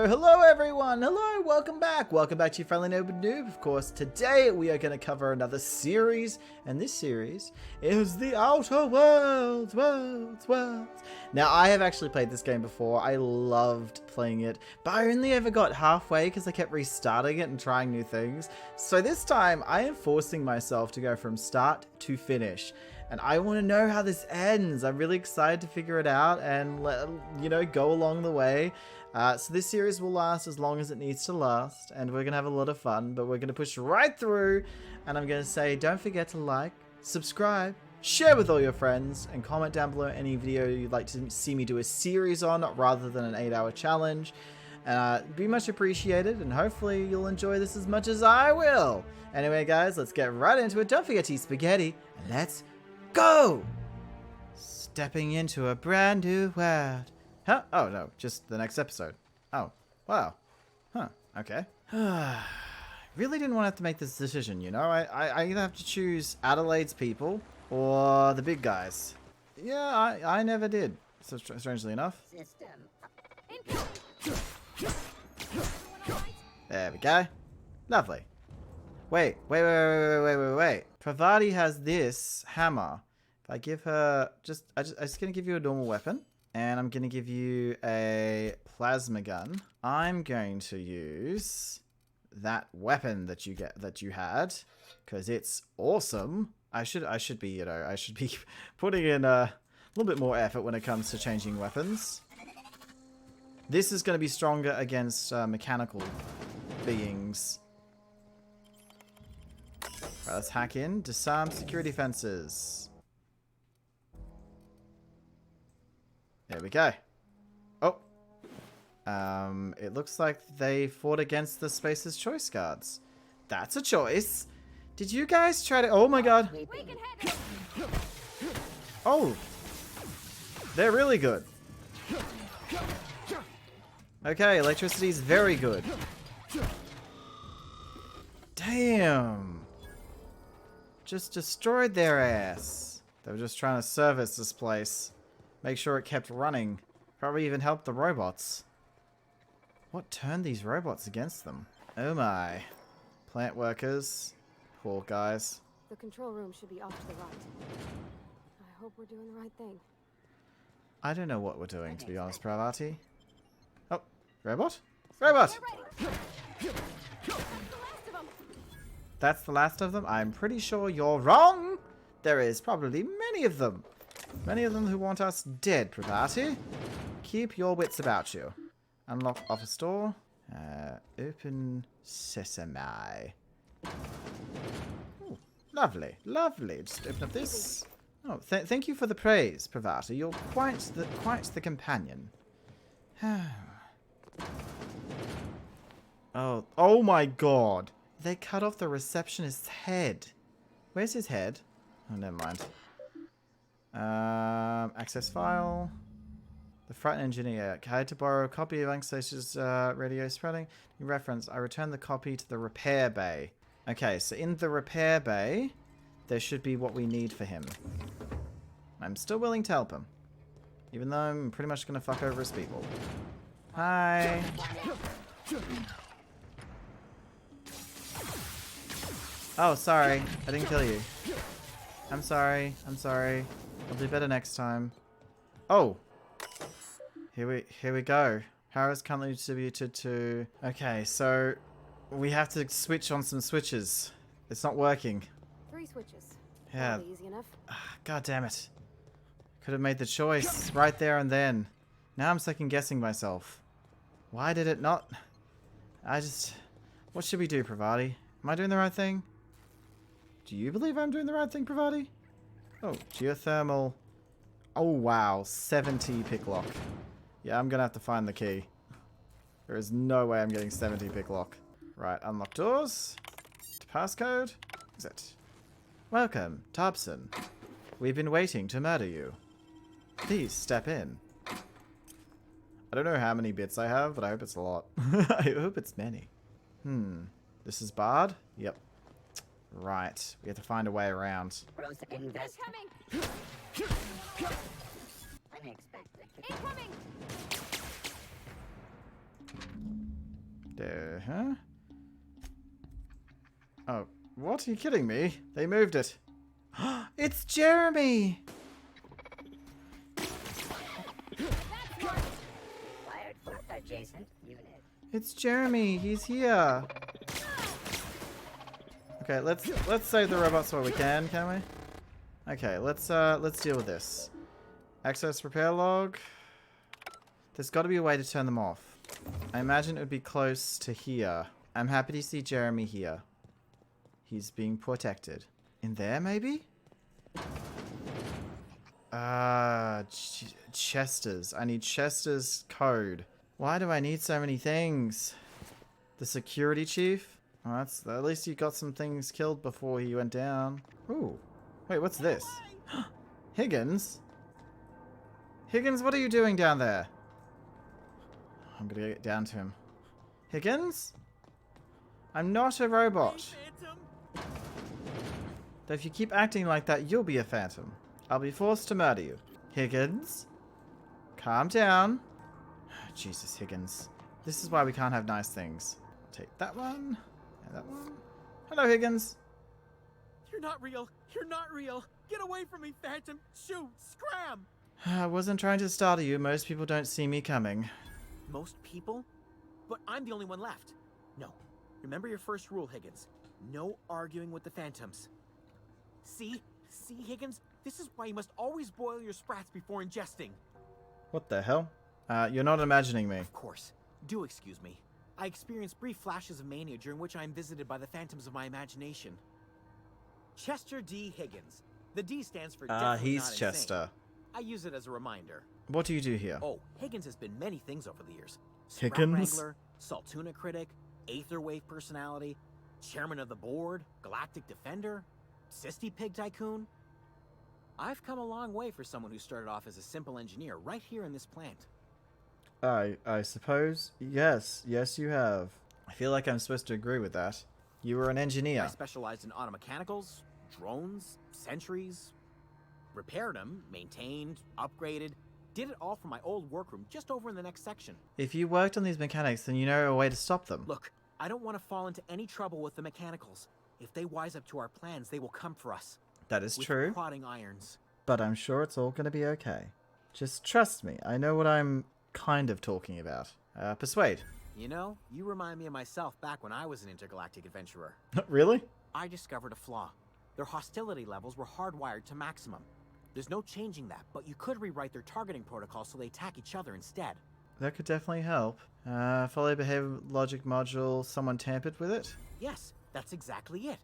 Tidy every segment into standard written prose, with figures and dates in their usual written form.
Hello everyone! Hello, welcome back to your friendly neighborhood noob. Of course, today we are going to cover another series, and this series is the Outer Worlds. Now, I have actually played this game before. I loved playing it, but I only ever got halfway because I kept restarting it and trying new things. So this time, I am forcing myself to go from start to finish. And I want to know how this ends. I'm really excited to figure it out and, go along the way. So this series will last as long as it needs to last, and we're going to have a lot of fun, but we're going to push right through, and I'm going to say don't forget to like, subscribe, share with all your friends, and comment down below any video you'd like to see me do a series on rather than an 8-hour challenge. Be much appreciated, and hopefully you'll enjoy this as much as I will. Anyway guys, let's get right into it. Don't forget to eat spaghetti, and let's go! Stepping into a brand new world. Huh? Oh, no. Just the next episode. Oh. Wow. Huh. Okay. Really didn't want to have to make this decision, you know? I either have to choose Adelaide's people or the big guys. Yeah, I never did. So strangely enough. There we go. Lovely. Wait. Pravati has this hammer. If I give her I'm just gonna give you a normal weapon. And I'm going to give you a plasma gun. I'm going to use that weapon that you had, because it's awesome. I should be putting in a little bit more effort when it comes to changing weapons. This is going to be stronger against mechanical beings. Right, let's hack in. Disarm security fences. There we go. Oh. It looks like they fought against the Space's Choice Guards. That's a choice. Did you guys try to... Oh my god. Oh. They're really good. Okay, electricity is very good. Damn. Just destroyed their ass. They were just trying to service this place. Make sure it kept running. Probably even helped the robots. What turned these robots against them? Oh my. Plant workers. Poor guys. The control room should be off to the right. I hope we're doing the right thing. I don't know what we're doing, to be honest, Pravati. Oh, robot? Robot! That's the last of them? I'm pretty sure you're wrong! There is probably many of them. Many of them who want us dead, Pravati. Keep your wits about you. Unlock office door. Open sesame. Ooh, lovely, lovely. Just open up this. Oh, thank you for the praise, Pravati. You're quite the companion. Oh my god. They cut off the receptionist's head. Where's his head? Oh, never mind. Access file. The front engineer. I had to borrow a copy of Angsash's radio spreading. Reference. I returned the copy to the repair bay. Okay, so in the repair bay, there should be what we need for him. I'm still willing to help him. Even though I'm pretty much going to fuck over his people. Hi. Oh, sorry. I didn't kill you. I'm sorry. I'll do better next time. Oh. Here we go. Power is currently distributed to... Okay, so we have to switch on some switches. It's not working. 3 switches. Yeah. Probably easy enough. God damn it. Could have made the choice right there and then. Now I'm second guessing myself. Why did it not... What should we do, Pravati? Am I doing the right thing? Do you believe I'm doing the right thing, Pravati? Oh, geothermal. Oh, wow. 70 pick lock. Yeah, I'm going to have to find the key. There is no way I'm getting 70 pick lock. Right, unlock doors. Passcode. Exit. Welcome, Thompson. We've been waiting to murder you. Please step in. I don't know how many bits I have, but I hope it's a lot. I hope it's many. This is barred? Yep. Right. We have to find a way around. Incoming! Incoming! Huh? Oh, what? Are you kidding me? They moved it. It's Jeremy! Wired for adjacent unit. It's Jeremy. He's here. Okay, let's save the robots while we can we? Okay, let's deal with this. Access repair log. There's got to be a way to turn them off. I imagine it would be close to here. I'm happy to see Jeremy here. He's being protected. In there, maybe? Chester's. I need Chester's code. Why do I need so many things? The security chief? Oh, at least you got some things killed before he went down. Ooh. Wait, what's this? Higgins? Higgins, what are you doing down there? I'm gonna get down to him. Higgins? I'm not a robot. If you keep acting like that, you'll be a phantom. I'll be forced to murder you. Higgins? Calm down. Jesus, Higgins. This is why we can't have nice things. I'll take that one. And that one. Hello, Higgins. You're not real. You're not real. Get away from me, Phantom. Shoot. Scram. I wasn't trying to startle you. Most people don't see me coming. Most people? But I'm the only one left. No. Remember your first rule, Higgins. No arguing with the Phantoms. See? See, Higgins? This is why you must always boil your sprats before ingesting. What the hell? You're not imagining me. Of course. Do excuse me. I experience brief flashes of mania during which I am visited by the phantoms of my imagination. Chester D. Higgins. The D stands for definitely he's not insane. Chester. I use it as a reminder. What do you do here? Oh, Higgins has been many things over the years. Higgins? Scrap Wrangler, Saltuna critic, Aetherwave personality, chairman of the board, galactic defender, Sisty Pig tycoon. I've come a long way for someone who started off as a simple engineer right here in this plant. I suppose. Yes, you have. I feel like I'm supposed to agree with that. You were an engineer. I specialized in automechanicals, drones, sentries, repaired them, maintained, upgraded, did it all from my old workroom just over in the next section. If you worked on these mechanics, then you know a way to stop them. Look, I don't want to fall into any trouble with the mechanicals. If they wise up to our plans, they will come for us. That is with true. prodding irons. But I'm sure it's all going to be okay. Just trust me. I know what I'm kind of talking about. Persuade. You know, you remind me of myself back when I was an intergalactic adventurer. Really? I discovered a flaw. Their hostility levels were hardwired to maximum. There's no changing that, but you could rewrite their targeting protocol so they attack each other instead. That could definitely help. Follow behavior logic module. Someone tampered with it? Yes, that's exactly it.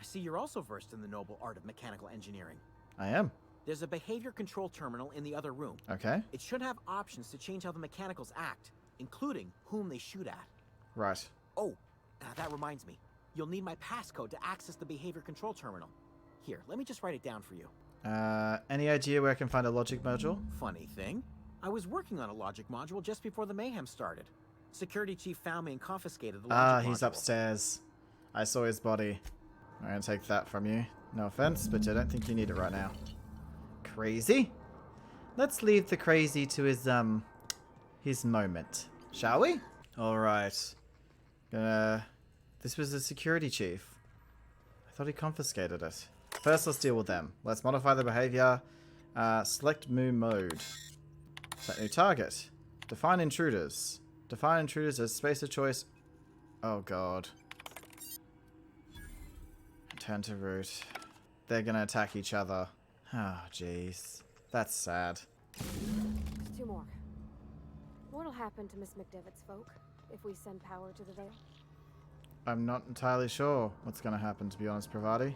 I see you're also versed in the noble art of mechanical engineering. I am. There's a behavior control terminal in the other room. Okay. It should have options to change how the mechanicals act, including whom they shoot at. Right. Oh, that reminds me. You'll need my passcode to access the behavior control terminal. Here, let me just write it down for you. Any idea where I can find a logic module? Funny thing, I was working on a logic module just before the mayhem started. Security chief found me and confiscated the logic module. He's upstairs. I saw his body. I'm gonna take that from you. No offense, but I don't think you need it right now. Crazy? Let's leave the crazy to his moment, shall we? Alright. This was the security chief. I thought he confiscated it. First, let's deal with them. Let's modify the behavior. Select mode. Set new target. Define intruders. Define intruders as space of choice. Oh god. Turn to route. They're gonna attack each other. Oh, jeez. That's sad. There's two more. What'll happen to Miss McDevitt's folk if we send power to the Veil? I'm not entirely sure what's gonna happen, to be honest, Pravati.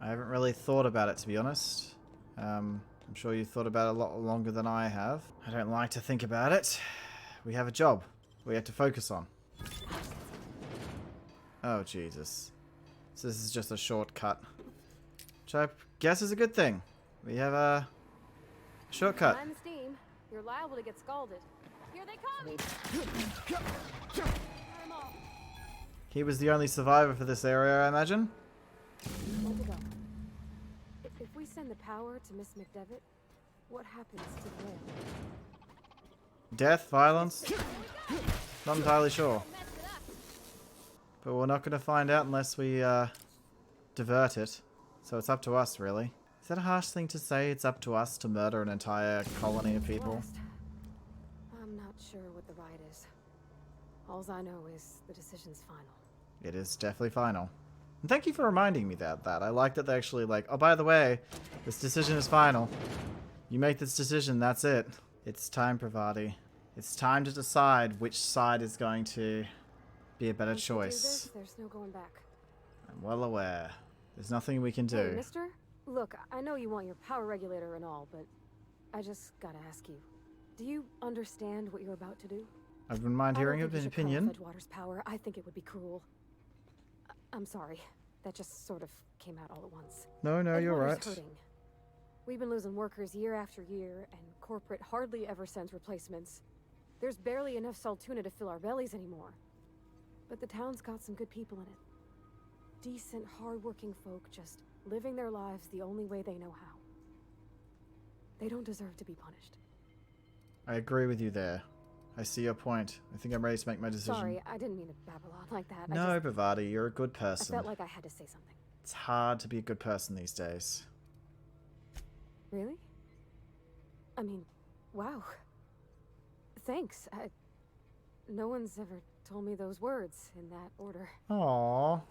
I haven't really thought about it, to be honest. I'm sure you thought about it a lot longer than I have. I don't like to think about it. We have a job we have to focus on. Oh, Jesus. So this is just a shortcut. Which I guess is a good thing. We have a shortcut. Mind the steam. You're liable to get scalded. Here they come! Fire 'em all. He was the only survivor for this area, I imagine. Where to go? If we send the power to Miss McDevitt, what happens to the rail? Death, violence? Not entirely sure. But we're not going to find out unless we divert it. So it's up to us, really. Is that a harsh thing to say? It's up to us to murder an entire colony of people? West. I'm not sure what the right is. All I know is the decision's final. It is definitely final. And thank you for reminding me that. I like that they actually like, oh, by the way, this decision is final. You make this decision, that's it. It's time, Pravati. It's time to decide which side is going to be a better Once we do choice. this, there's no going back. I'm well aware. There's nothing we can do. Hey, mister? Look, I know you want your power regulator and all, but I just gotta ask you. Do you understand what you're about to do? I wouldn't mind hearing an opinion. Edgewater's power. I think it would be cruel. I'm sorry. That just sort of came out all at once. No, you're Edgewater's right. hurting. We've been losing workers year after year, and corporate hardly ever sends replacements. There's barely enough Saltuna to fill our bellies anymore. But the town's got some good people in it. Decent, hard-working folk just living their lives the only way they know how. They don't deserve to be punished. I agree with you there. I see your point. I think I'm ready to make my decision. Sorry, I didn't mean to babble on like that. No, Bavati, you're a good I person. felt like I had to say something. It's hard to be a good person these days. Really? I mean, wow. Thanks. No one's ever told me those words in that order. Aww.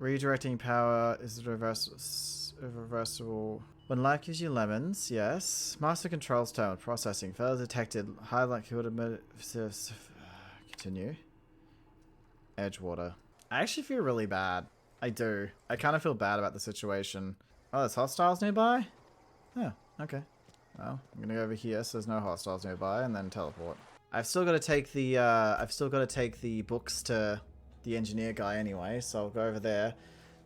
Redirecting power is reversible. When life gives you lemons, yes. Master controls terminal processing. Failure detected. High likelihood of continue. Edgewater. I actually feel really bad. I do. I kind of feel bad about the situation. Oh, there's hostiles nearby? Oh, okay. Well, I'm gonna go over here so there's no hostiles nearby and then teleport. I've still got to take the books to the engineer guy anyway, so I'll go over there.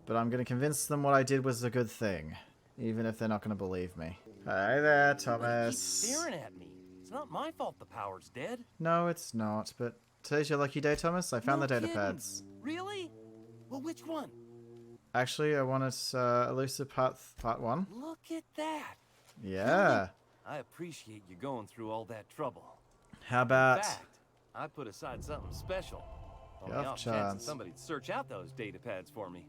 But I'm gonna convince them what I did was a good thing, even if they're not gonna believe me. Hi there, Thomas. Keep staring at me. It's not my fault the power's dead. No, it's not. But today's your lucky day, Thomas. I found No the data kidding. pads. Really? Well, which one? Actually, I wanted elusive part 1. Look at that. Yeah. I appreciate you going through all that trouble. How In about? fact, I put aside something special. On The the off off chance that chance. somebody'd search out those data pads for me.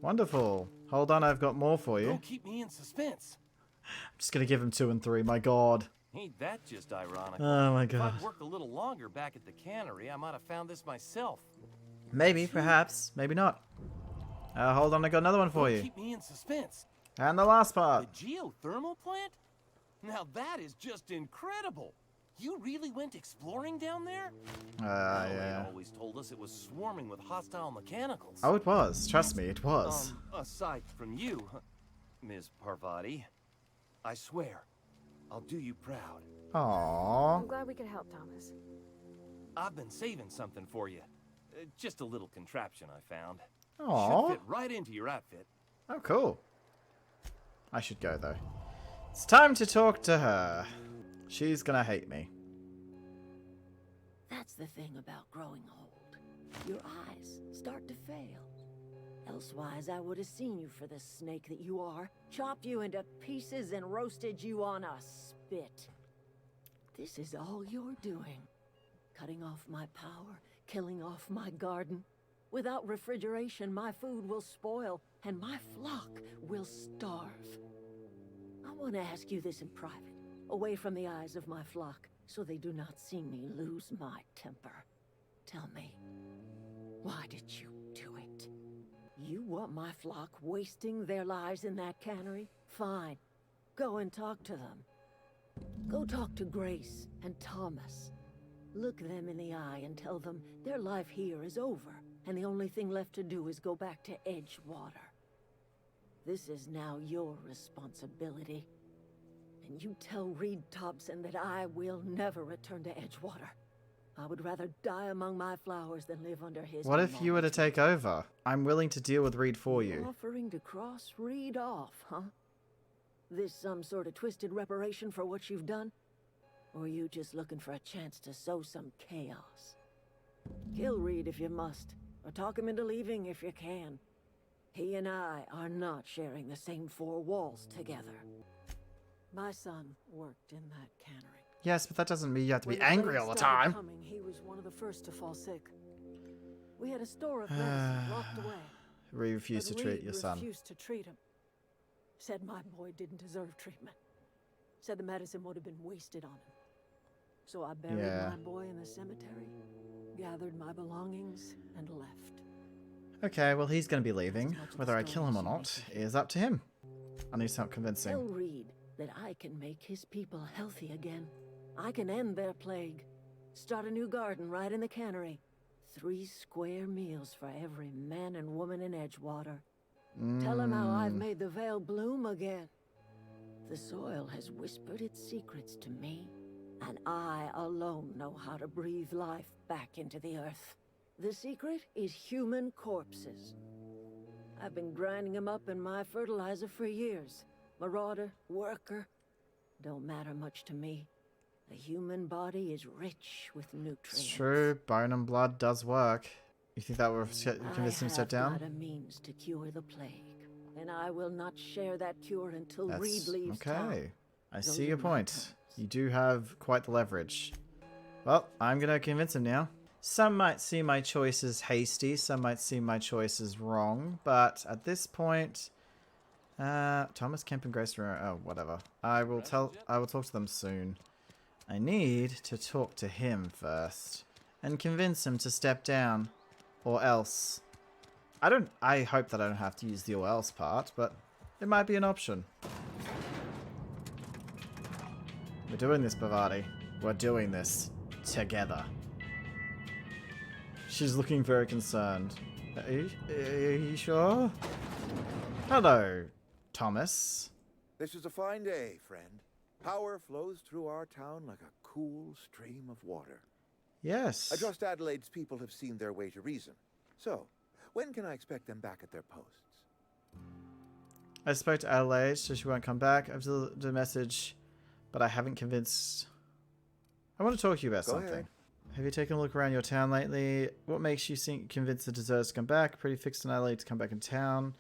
Wonderful. Hold on, I've got more for you. Don't keep me in suspense. I'm just gonna give him 2 and 3. My God. Ain't that just ironic? Oh my If God. I'd worked a little longer back at the cannery, I might have found this myself. Maybe, perhaps, maybe not. Hold on, I got another one for Don't you. keep me in suspense. And the last part. The geothermal plant? Now that is just incredible. You really went exploring down there? Well, Yeah. They always told us it was swarming with hostile mechanicals. Oh, it was. Trust me, it was. Aside from you, Ms. Parvati, I swear, I'll do you proud. Aww. I'm glad we could help, Thomas. I've been saving something for you. Just a little contraption I found. Should Aww. fit right into your outfit. Oh, cool. I should go, though. It's time to talk to her. She's gonna hate me. That's the thing about growing old. Your eyes start to fail. Elsewise, I would have seen you for the snake that you are, chopped you into pieces and roasted you on a spit. This is all you're doing. Cutting off my power, killing off my garden. Without refrigeration, my food will spoil, and my flock will starve. I want to ask you this in private, away from the eyes of my flock, so they do not see me lose my temper. Tell me, why did you do it? You want my flock wasting their lives in that cannery? Fine. Go and talk to them. Go talk to Grace and Thomas. Look them in the eye and tell them their life here is over, and the only thing left to do is go back to Edgewater. This is now your responsibility. And you tell Reed Thompson that I will never return to Edgewater. I would rather die among my flowers than live under his What if you were to take over? I'm willing to deal with Reed for you. Offering to cross Reed off, huh? This some sort of twisted reparation for what you've done? Or are you just looking for a chance to sow some chaos? Kill Reed if you must, or talk him into leaving if you can. He and I are not sharing the same four walls together. My son worked in that cannery. Yes, but that doesn't mean you have to be When the angry plague all the started time. coming, he was one of the first to fall sick. We had a store of medicine locked away. We refuse to But treat Reed your son. refused to treat him. Said my boy didn't deserve treatment. Said the medicine would have been wasted on him. So I buried my boy in the cemetery, gathered my belongings, and left. Okay, well, he's going to be leaving. Whether I kill him or not is up to him. I need some convincing. Tell Reed that I can make his people healthy again. I can end their plague. Start a new garden right in the cannery. 3 square meals for every man and woman in Edgewater. Tell him how I've made the Vale bloom again. The soil has whispered its secrets to me, and I alone know how to breathe life back into the earth. The secret is human corpses. I've been grinding them up in my fertilizer for years. Marauder, worker, don't matter much to me. The human body is rich with nutrients. It's true, bone and blood does work. You think that will convince him to step down? I have got a means to cure the plague, and I will not share that cure until Reed leaves town. Okay, I see your point. You do have quite the leverage. Well, I'm going to convince him now. Some might see my choice as hasty, some might see my choice as wrong, but at this point, Thomas, Kemp, and Grace, oh, whatever. I will talk to them soon. I need to talk to him first and convince him to step down, or else. I hope that I don't have to use the or else part, but it might be an option. We're doing this, Bavati. We're doing this together. She's looking very concerned. Are you sure? Hello, Thomas. This is a fine day, friend. Power flows through our town like a cool stream of water. Yes. I trust Adelaide's people have seen their way to reason. So, when can I expect them back at their posts? I spoke to Adelaide, so she won't come back. I've delivered a message, but I haven't convinced... I want to talk to you about something. Ahead. Have you taken a look around your town lately? What makes you think convinced the deserters to come back? Pretty fixed on Adelaide to come back in town.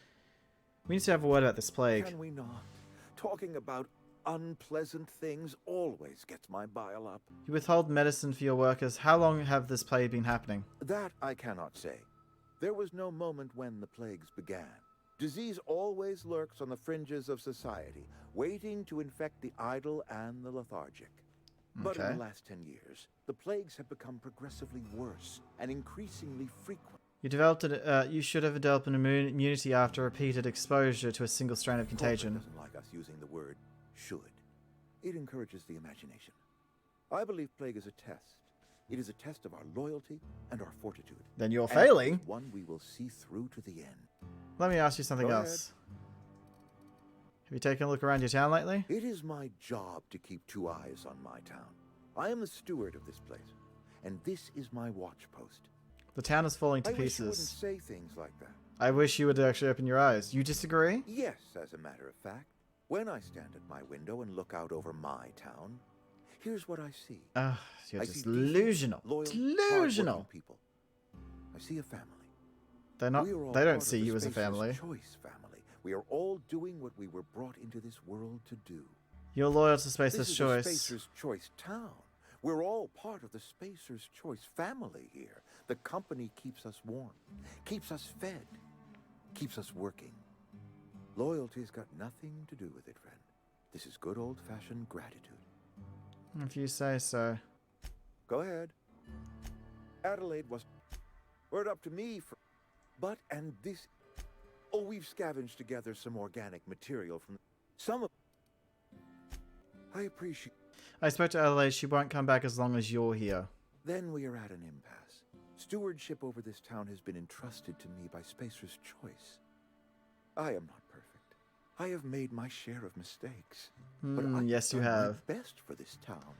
We need to have a word about this plague. Can we not? Talking about unpleasant things always gets my bile up. You withhold medicine for your workers. How long have this plague been happening? That I cannot say. There was no moment when the plagues began. Disease always lurks on the fringes of society, waiting to infect the idle and the lethargic. But in the last 10 years, the plagues have become progressively worse and increasingly frequent. You should have developed an immunity after repeated exposure to a single strain of contagion. Corporate doesn't like us using the word should. It encourages the imagination. I believe plague is a test. It is a test of our loyalty and our fortitude. Then you're failing. And one we will see through to the end. Let me ask you something else. Have you taken a look around your town lately? It is my job to keep 2 eyes on my town. I am the steward of this place, and this is my watch post. The town is falling to I wish you pieces. wouldn't say things like that. I wish you would actually open your eyes. You disagree? Yes, as a matter of fact. When I stand at my window and look out over my town, here's what I see. You're I just see delusional. decent, loyal, Delusional. hardworking people. I see a family. They're not. We are all They part don't of see the you as a Spacer's family. Choice family. We are all doing what we were brought into this world to do. You're loyal to Spacer's This is Choice. a Spacer's Choice town. We're all part of the Spacer's Choice family here. The company keeps us warm, keeps us fed, keeps us working. Loyalty's got nothing to do with it, friend. This is good old-fashioned gratitude. If you say so. Go ahead. Adelaide was... Were it up to me for... But, and this... Oh, we've scavenged together some organic material from... Some of... I appreciate... I spoke to Adelaide. She won't come back as long as you're here. Then we are at an impasse. Stewardship over this town has been entrusted to me by Spacer's Choice. I am not perfect. I have made my share of mistakes. But I yes, you done my have. best for this town.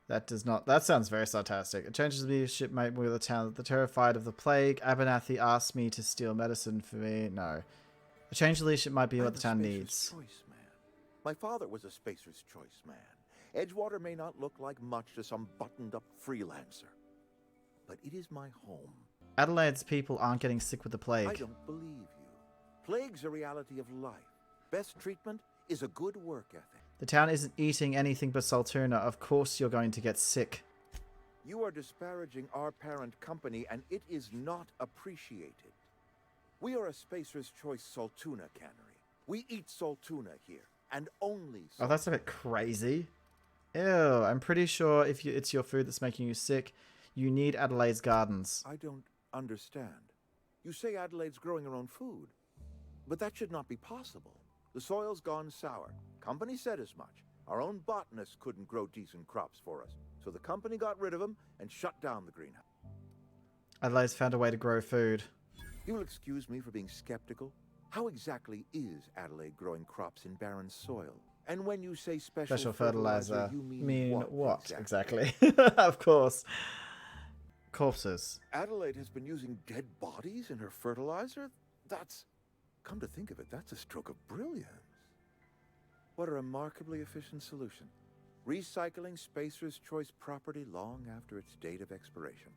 That does not. That sounds very sarcastic. A change of leadership might move the town. The terrified of the plague. Abernathy asked me to steal medicine for me. No. A change of leadership might be what the town Spacer's needs. Choice man. My father was a Spacer's Choice man. Edgewater may not look like much to some buttoned-up freelancer. but it is my home. Adelaide's people aren't getting sick with the plague. I don't believe you. Plague's a reality of life. Best treatment is a good work ethic. The town isn't eating anything but Saltuna. Of course you're going to get sick. You are disparaging our parent company, and it is not appreciated. We are a Spacer's Choice Saltuna cannery. We eat Saltuna here, and only Saltuna. Oh, that's a bit crazy. Ew, I'm pretty sure if it's your food that's making you sick, you need Adelaide's gardens. I don't understand. You say Adelaide's growing her own food, but that should not be possible. The soil's gone sour. Company said as much. Our own botanist couldn't grow decent crops for us, so the company got rid of him and shut down the greenhouse. Adelaide's found a way to grow food. You will excuse me for being skeptical. How exactly is Adelaide growing crops in barren soil? And when you say special fertilizer, you mean what exactly? Of course. Corpses. Adelaide has been using dead bodies in her fertilizer? That's... Come to think of it, that's a stroke of brilliance. What a remarkably efficient solution. Recycling Spacer's Choice property long after its date of expiration.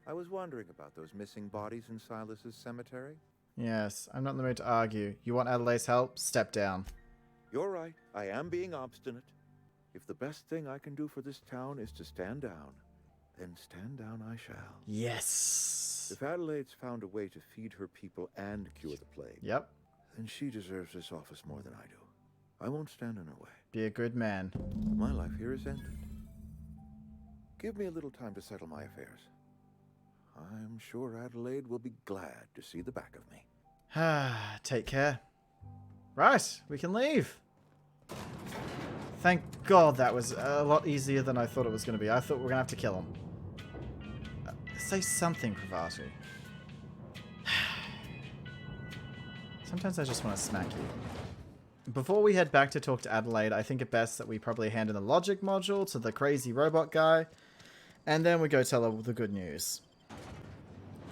I was wondering about those missing bodies in Silas's cemetery. Yes, I'm not in the mood to argue. You want Adelaide's help? Step down. You're right, I am being obstinate. If the best thing I can do for this town is to stand down, then stand down I shall. Yes. If Adelaide's found a way to feed her people and cure the plague, Yep. then she deserves this office more than I do. I won't stand in her way. Be a good man. My life here is ended. Give me a little time to settle my affairs. I'm sure Adelaide will be glad to see the back of me. Take care. Right, we can leave. Thank God that was a lot easier than I thought it was going to be. I thought we were going to have to kill him. Say something, Pravati. Sometimes I just want to smack you. Before we head back to talk to Adelaide, I think it best that we probably hand in the logic module to the crazy robot guy. And then we go tell her the good news.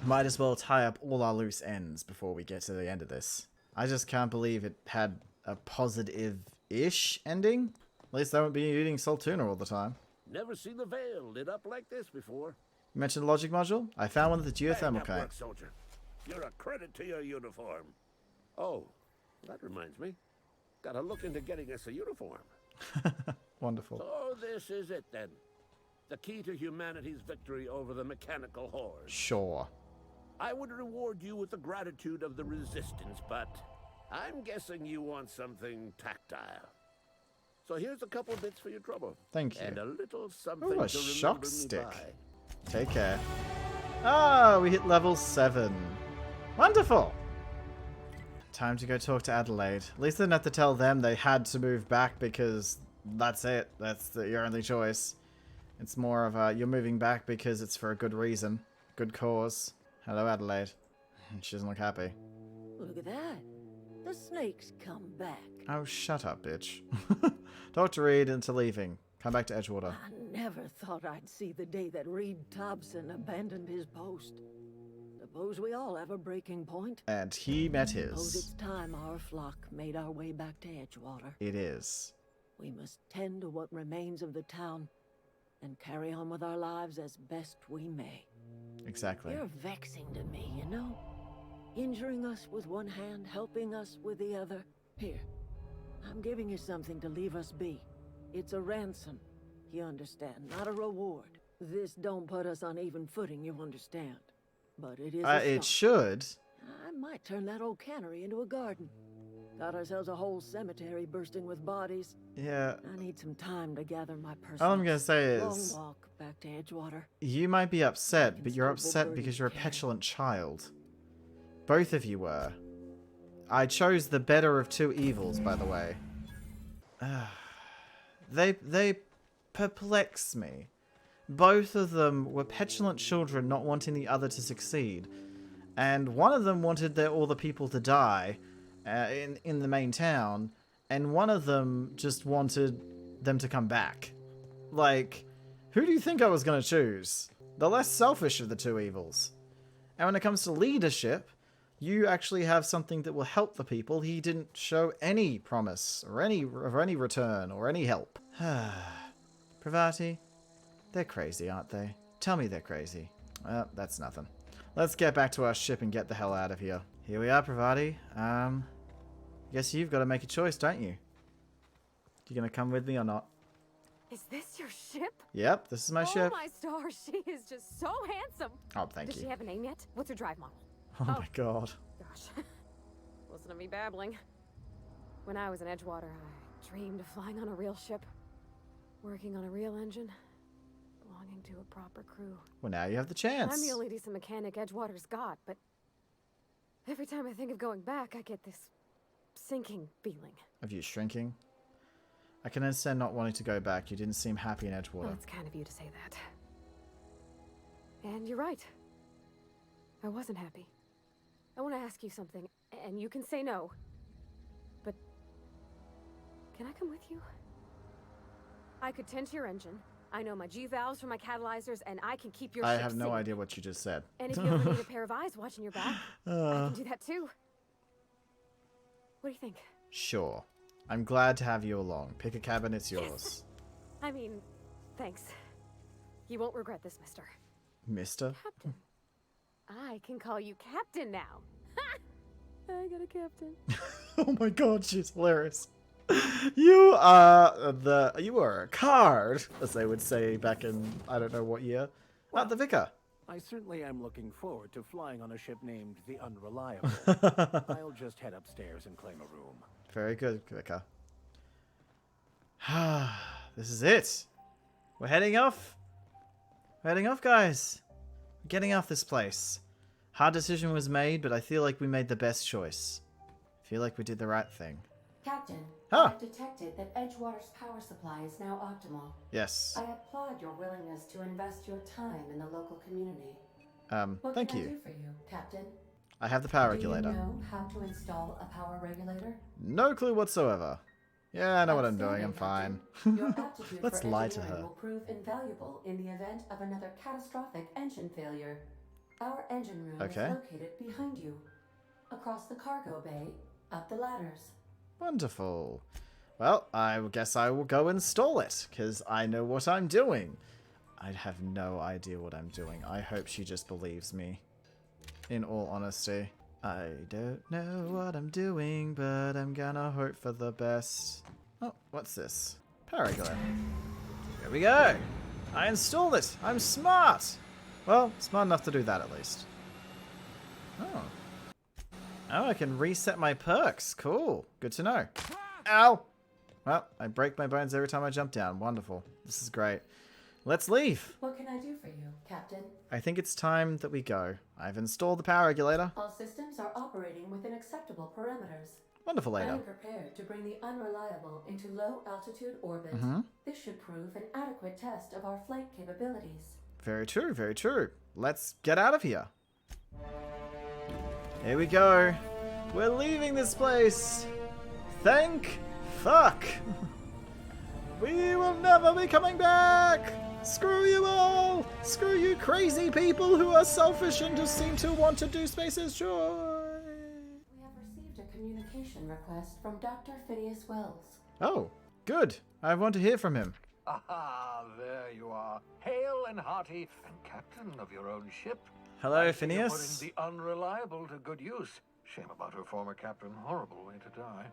Might as well tie up all our loose ends before we get to the end of this. I just can't believe it had a positive-ish ending. At least I won't be eating Saltuna all the time. Never seen the Veil lit up like this before. You mentioned the logic module? I found one of the geothermal kind. Work, soldier. You're a credit to your uniform. Oh, that reminds me. Gotta look into getting us a uniform. Wonderful. So this is it then. The key to humanity's victory over the mechanical horde. Sure. I would reward you with the gratitude of the resistance, but I'm guessing you want something tactile. So here's a couple bits for your trouble. Thank you. And a little something Ooh, a to shock remember me stick. by. Take care. Ah, we hit level 7. Wonderful. Time to go talk to Adelaide. At least I didn't have to tell them they had to move back because that's it. That's your only choice. It's more of a, you're moving back because it's for a good reason. Good cause. Hello, Adelaide. She doesn't look happy. Look at that. The snake's come back. Oh, shut up, bitch. Talk to Reed into leaving. Come back to Edgewater. I never thought I'd see the day that Reed Thompson abandoned his post. Suppose we all have a breaking point. And he met Suppose his. it's time our flock made our way back to Edgewater. It is. We must tend to what remains of the town and carry on with our lives as best we may. Exactly. You're vexing to me, you know? Injuring us with one hand, helping us with the other. Here, I'm giving you something to leave us be. It's a ransom, you understand, not a reward. This don't put us on even footing, you understand. But it is a It start. should. I might turn that old cannery into a garden. Got ourselves a whole cemetery bursting with bodies. Yeah. I need some time to gather my personals. All I'm going to say Long is, walk back to Edgewater. you might be upset, but you're Constable upset Birdie because you're a Carey. petulant child. Both of you were. I chose the better of two evils, by the way. They perplex me. Both of them were petulant children not wanting the other to succeed. And one of them wanted all the people to die in the main town, and one of them just wanted them to come back. Like, who do you think I was going to choose? The less selfish of the two evils. And when it comes to leadership, you actually have something that will help the people. He didn't show any promise, or any return, or any help. Pravati, they're crazy, aren't they? Tell me they're crazy. That's nothing. Let's get back to our ship and get the hell out of here. Here we are, Pravati. Guess you've got to make a choice, don't you? You gonna come with me or not? Is this your ship? Yep, this is my ship. Oh my stars, she is just so handsome. Oh, thank Does you. she have a name yet? What's her drive model? Oh my god. Gosh. Listen to me babbling. When I was in Edgewater, I dreamed of flying on a real ship. Working on a real engine. Belonging to a proper crew. Well, now you have the chance. I'm the only decent mechanic Edgewater's got, but every time I think of going back, I get this sinking feeling. Of you shrinking? I can understand not wanting to go back. You didn't seem happy in Edgewater. Well, it's kind of you to say that. And you're right. I wasn't happy. I want to ask you something, and you can say no. But can I come with you? I could tend to your engine. I know my G-valves for my catalyzers, and I can keep your ship I have no safe. idea what you just said. And if you ever need a pair of eyes watching your back, I can do that too. What do you think? Sure. I'm glad to have you along. Pick a cabin, it's yours. I mean, thanks. You won't regret this, mister. Mister? Captain. I can call you Captain now. Ha! I got a captain. Oh my god, she's hilarious. You are a card, as they would say back in, I don't know what year. Well, The Vicar. I certainly am looking forward to flying on a ship named the Unreliable. I'll just head upstairs and claim a room. Very good, Vicar. This is it. We're heading off. We're heading off, guys. We're getting off this place. Hard decision was made, but I feel like we made the best choice. I feel like we did the right thing. Captain, Huh. I've detected that Edgewater's power supply is now optimal. Yes. I applaud your willingness to invest your time in the local community. What Thank can I you. do for you, Captain? I have the power Do regulator. you know how to install a power regulator? No clue whatsoever. Yeah, I know what I'm doing. I'm fine. Outstanding, Captain. Your aptitude Let's for lie to engineering her. will prove invaluable in the event of another catastrophic engine failure. Our engine room Okay. is located behind you, across the cargo bay, up the ladders. Wonderful. Well, I guess I will go install it, because I know what I'm doing. I have no idea what I'm doing. I hope she just believes me. In all honesty. I don't know what I'm doing, but I'm gonna hope for the best. Oh, what's this? Paragon. Here we go. I installed it. I'm smart. Well, smart enough to do that at least. Oh. Oh, I can reset my perks. Cool. Good to know. Ow! Well, I break my bones every time I jump down. Wonderful. This is great. Let's leave. What can I do for you, Captain? I think it's time that we go. I've installed the power regulator. All systems are operating within acceptable parameters. Wonderful, I Ada. am prepared to bring the Unreliable into low-altitude orbit. This should prove an adequate test of our flight capabilities. Very true, very true. Let's get out of here. Here we go. We're leaving this place. Thank fuck. We will never be coming back. Screw you all. Screw you crazy people who are selfish and just seem to want to do space's joy. We have received a communication request from Dr. Phineas Wells. Oh, good. I want to hear from him. Aha, there you are. Hale and hearty, and captain of your own ship. Hello, I see you're Phineas. putting the Unreliable to good use. Shame about her former captain. Horrible way to die.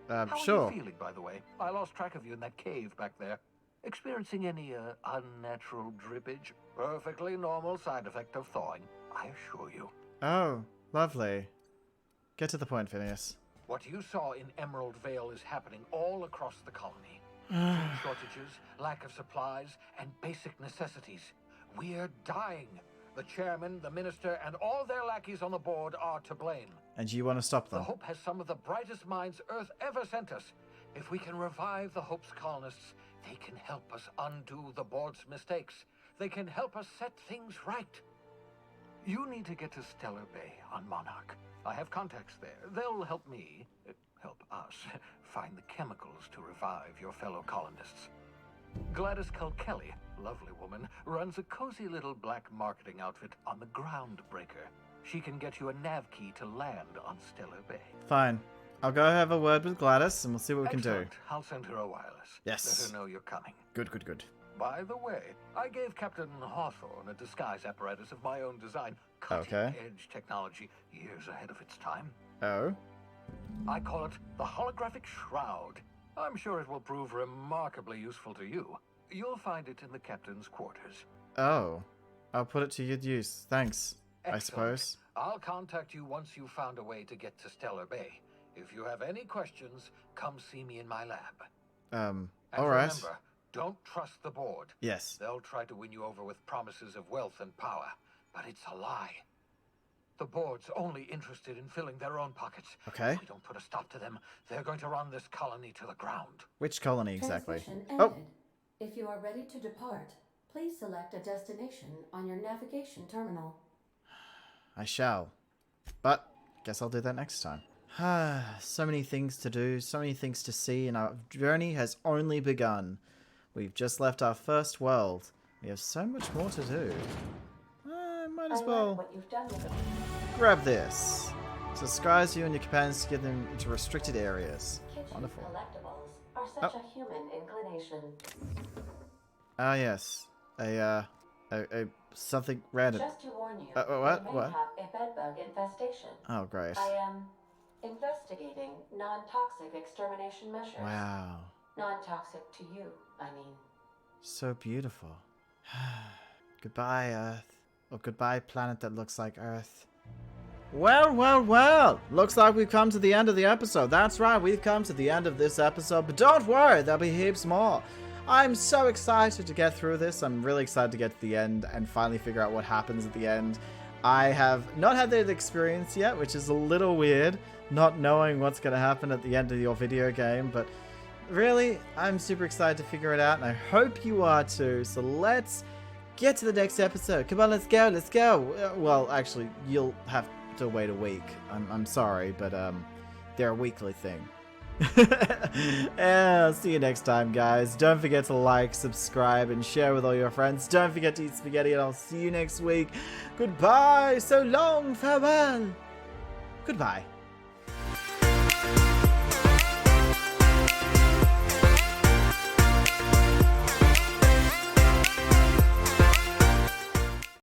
How Sure. are you feeling, by the way? I lost track of you in that cave back there. Experiencing any unnatural drippage? Perfectly normal side effect of thawing, I assure you. Oh, lovely. Get to the point, Phineas. What you saw in Emerald Vale is happening all across the colony. Food shortages, lack of supplies, and basic necessities. We're dying. The chairman, the minister, and all their lackeys on the board are to blame. And you want to stop The them? Hope has some of the brightest minds Earth ever sent us. If we can revive the Hope's colonists, they can help us undo the board's mistakes. They can help us set things right. You need to get to Stellar Bay on Monarch. I have contacts there. They'll help me, help us, find the chemicals to revive your fellow colonists. Gladys Kelly, lovely woman, runs a cozy little black marketing outfit on the Groundbreaker. She can get you a nav key to land on Stellar Bay. Fine. I'll go have a word with Gladys and we'll see what we can do. Excellent. I'll send her a wireless. Yes. Let her know you're coming. Good, good, good. By the way, I gave Captain Hawthorne a disguise apparatus of my own design. Okay. Cutting-edge technology, years ahead of its time. Oh? I call it the holographic shroud. I'm sure it will prove remarkably useful to you. You'll find it in the captain's quarters. Oh. I'll put it to good use. Thanks, Excellent. I suppose. I'll contact you once you've found a way to get to Stellar Bay. If you have any questions, come see me in my lab. And alright. remember, don't trust the board. Yes. They'll try to win you over with promises of wealth and power, but it's a lie. The board's only interested in filling their own pockets. Okay. If we don't put a stop to them, they're going to run this colony to the ground. Which colony exactly? Transmission Oh! ended. If you are ready to depart, please select a destination on your navigation terminal. I shall. But, guess I'll do that next time. So many things to do, so many things to see, and our journey has only begun. We've just left our first world. We have so much more to do. Might as well What you've done with it. grab this. Subscribes you and your companions to get them into restricted areas. Kitchen Wonderful. collectibles are such a human inclination. Ah, yes. A something random. Just to warn you, what? you may What? have a bedbug infestation. Oh, great. I am investigating non-toxic extermination measures. Wow. Non-toxic to you, I mean. So beautiful. Goodbye, Earth. Or goodbye, planet that looks like Earth. Well, well, well. Looks like we've come to the end of the episode. That's right, we've come to the end of this episode. But don't worry, there'll be heaps more. I'm so excited to get through this. I'm really excited to get to the end and finally figure out what happens at the end. I have not had that experience yet, which is a little weird, not knowing what's going to happen at the end of your video game. But really, I'm super excited to figure it out, and I hope you are too. So let's get to the next episode. Come on, let's go, let's go. Well, actually, you'll have to wait a week. I'm sorry, but they're a weekly thing. Yeah, see you next time, guys. Don't forget to like, subscribe, and share with all your friends. Don't forget to eat spaghetti, and I'll see you next week. Goodbye, so long, farewell. Goodbye.